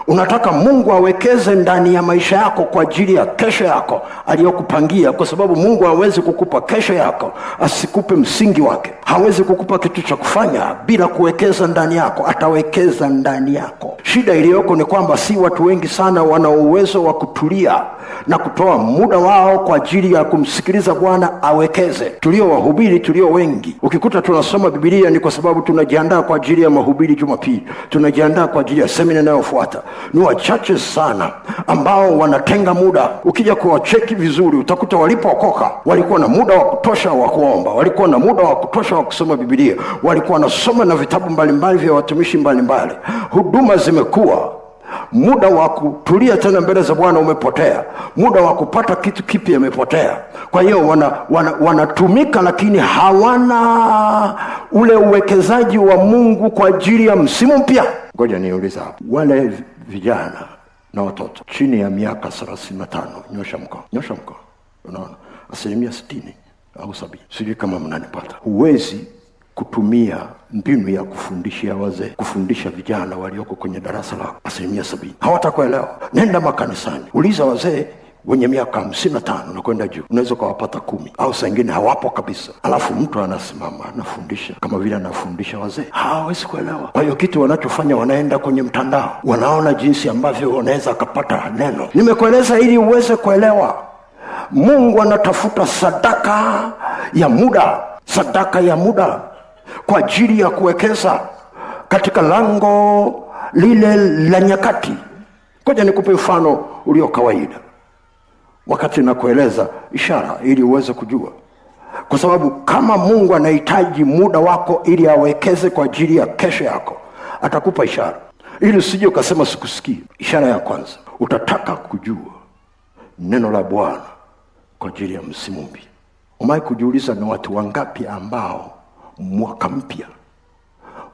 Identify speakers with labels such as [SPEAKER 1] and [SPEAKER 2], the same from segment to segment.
[SPEAKER 1] Unataka Mungu awekeze ndani ya maisha yako kwa ajili ya kesho yako aliyokupangia, kwa sababu Mungu hawezi kukupa kesho yako asikupe msingi wake. Hawezi kukupa kitu cha kufanya bila kuwekeza ndani yako. Atawekeza ndani yako. Shida iliyoko ni kwamba si watu wengi sana wana uwezo wa kutulia na kutoa muda wao kwa ajili ya kumsikiliza Bwana awekeze. Tulio wahubiri, tulio wengi, ukikuta tunasoma Biblia ni kwa sababu tunajiandaa kwa ajili ya mahubiri Jumapili, tunajiandaa kwa ajili ya semina inayofuata. Ni wachache sana ambao wanatenga muda. Ukija kuwacheki vizuri utakuta walipookoka walikuwa na muda wa kutosha wa kuomba, walikuwa na muda wa kutosha wa kusoma Biblia, walikuwa wanasoma na vitabu mbalimbali vya watumishi mbalimbali. Huduma zimekuwa, muda wa kutulia tena mbele za Bwana umepotea, muda wa kupata kitu kipya umepotea. Kwa hiyo wanatumika lakini hawana ule uwekezaji wa Mungu kwa ajili ya msimu mpya. Ngoja niulize hapo, wale vijana na watoto chini ya miaka 35, nyosha mkono. Unaona 60% au 70%, sijui kama mnanipata. Huwezi kutumia mbinu ya kufundishia wazee, kufundisha vijana walioko kwenye darasa lako 70%. Hawatakuelewa. Nenda makanisani, uliza wazee wenye miaka 55 na kwenda juu, unaweza kuwapata 10 au saa nyingine hawapo kabisa. Alafu mtu anasimama anafundisha kama vile anafundisha wazee. Hawezi kuelewa. Kwa hiyo kitu wanachofanya, wanaenda kwenye mtandao, wanaona jinsi ambavyo wanaweza kupata neno. Nimekueleza ili uweze kuelewa. Mungu anatafuta sadaka ya muda kwa ajili ya kuwekeza katika lango lile la nyakati. Ngoja nikupe mfano ulio kawaida wakati nakueleza ishara ili uweze kujua. Kwa sababu kama Mungu anahitaji muda wako ili awekeze kwa ajili ya kesho yako, atakupa ishara ili usije ukasema sikusikii. Ishara ya kwanza, utataka kujua neno la Bwana kwa ajili ya msimu mpya. Umewahi kujiuliza ni watu wangapi ambao mwaka mpya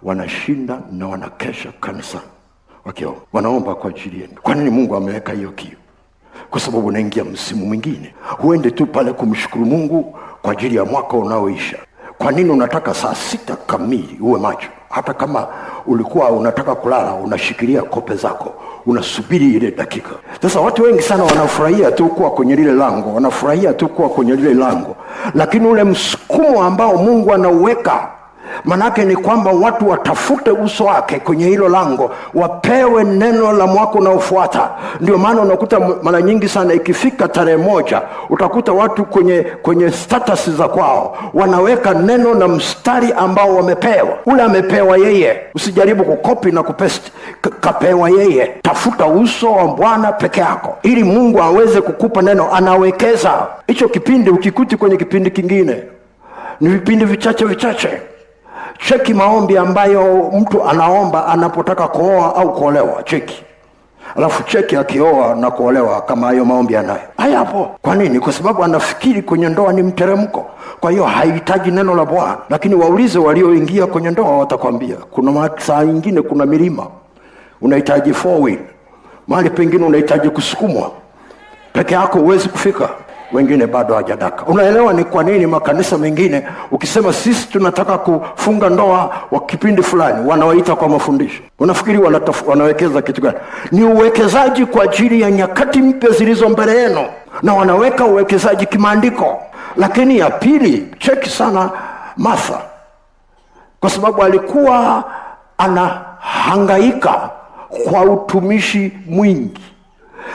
[SPEAKER 1] wanashinda na wanakesha kanisani wakiomba, wanaomba kwa ajili yenu? Kwa nini Mungu ameweka hiyo kiu? Kwa sababu unaingia msimu mwingine. Huende tu pale kumshukuru Mungu kwa ajili ya mwaka unaoisha. Kwa nini unataka saa 6 kamili uwe macho? Hata kama ulikuwa unataka kulala, unashikilia kope zako, unasubiri ile dakika. Sasa watu wengi sana wanafurahia tu kuwa kwenye lile lango, lakini ule msukumo ambao Mungu anauweka, manake ni kwamba watu watafute uso wake kwenye hilo lango, wapewe neno la mwaka unaofuata. Ndio maana unakuta mara nyingi sana ikifika tarehe 1 utakuta watu kwenye status za kwao wanaweka neno na mstari ambao wamepewa. Ule amepewa yeye, usijaribu kukopi na kupesti. Kapewa yeye. Tafuta uso wa Bwana peke yako ili Mungu aweze kukupa neno. Anawekeza hicho kipindi, ukikuti kwenye kipindi kingine ni vipindi vichache. Cheki maombi ambayo mtu anaomba anapotaka kuoa au kuolewa, cheki. Alafu cheki akioa na kuolewa kama hayo maombi anayo. Hayapo. Kwa nini? Kwa sababu anafikiri kwenye ndoa ni mteremko. Kwa hiyo hahitaji neno la Bwana. Lakini waulize walioingia kwenye ndoa, watakwambia kuna saa nyingine kuna milima unahitaji 4 wheel. Mahali pengine unahitaji kusukumwa. Peke yako huwezi kufika. Wengine bado hajadaka. Unaelewa ni kwa nini makanisa mengine ukisema sisi tunataka kufunga ndoa wa kipindi fulani, wanawaita kwa mafundisho? Unafikiri wanawekeza kitu gani? Ni uwekezaji kwa ajili ya nyakati mpya zilizo mbele yenu, na wanaweka uwekezaji kimaandiko. Lakini ya pili, cheki sana Martha, kwa sababu alikuwa anahangaika kwa utumishi mwingi.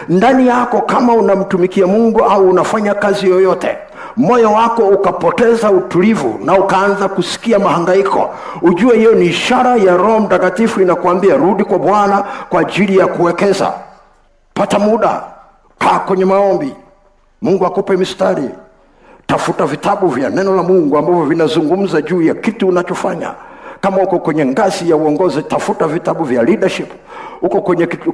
[SPEAKER 1] Ndani yako, kama unamtumikia Mungu au unafanya kazi yoyote, moyo wako ukapoteza utulivu na ukaanza kusikia mahangaiko, ujue hiyo ni ishara ya Roho Mtakatifu inakuambia rudi kwa Bwana kwa ajili ya kuwekeza. Pata muda, kaa kwenye maombi, Mungu akupe mistari. Tafuta vitabu vya neno la Mungu ambavyo vinazungumza juu ya kitu unachofanya. Kama uko kwenye ngazi ya uongozi, tafuta vitabu vya leadership. Uko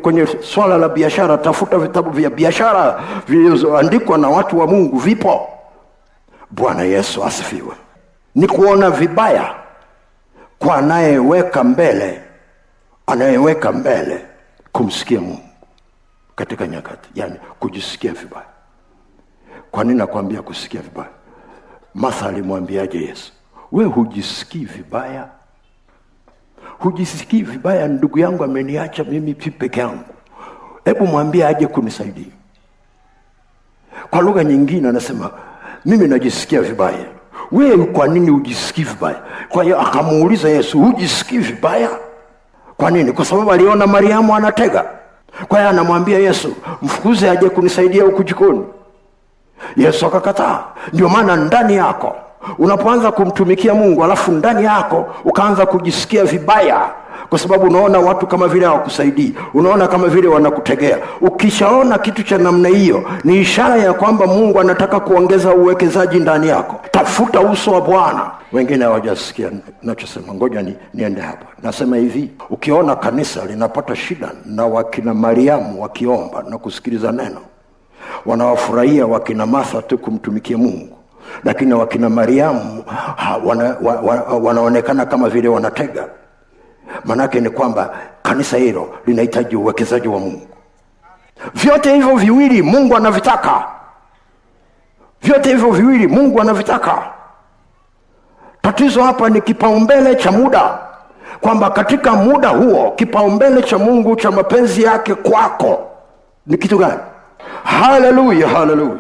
[SPEAKER 1] kwenye swala la biashara, tafuta vitabu vya biashara vilivyoandikwa na watu wa Mungu, vipo. Bwana Yesu asifiwe. Ni kuona vibaya kwa anayeweka mbele kumsikia Mungu katika nyakati, yani kujisikia vibaya. Kwa nini nakwambia kusikia vibaya? Martha alimwambiaje Yesu? Wewe hujisikii vibaya? Hujisikii vibaya ndugu yangu ameniacha mimi peke yangu? hebu mwambie aje kunisaidia. Kwa lugha nyingine anasema, mimi najisikia vibaya. Wewe kwa nini ujisikii vibaya? Kwa hiyo akamuuliza Yesu, ujisikii vibaya? Kwa nini? Kwa sababu aliona Mariamu anatega. Kwa hiyo anamwambia Yesu, mfukuze aje kunisaidia huku jikoni. Yesu akakataa. Ndio maana ndani yako unapoanza kumtumikia Mungu alafu ndani yako ukaanza kujisikia vibaya kwa sababu unaona watu kama vile hawakusaidii, unaona kama vile wanakutegea. Ukishaona kitu cha namna hiyo, ni ishara ya kwamba Mungu anataka kuongeza uwekezaji ndani yako. Tafuta uso wa Bwana. Wengine hawajasikia ninachosema, ngoja niende hapa. Nasema hivi, ukiona kanisa linapata shida na wakina Mariamu wakiomba na kusikiliza neno, wanawafurahia wakina Martha tu kumtumikia Mungu, lakini wakina Mariamu wanaonekana kama vile wanatega, manake ni kwamba kanisa hilo linahitaji uwekezaji wa Mungu. Vyote hivyo viwili Mungu anavitaka. Vyote hivyo viwili Mungu anavitaka. Tatizo hapa ni kipaumbele cha muda, kwamba katika muda huo kipaumbele cha Mungu cha mapenzi yake kwako ni kitu gani? Haleluya, haleluya.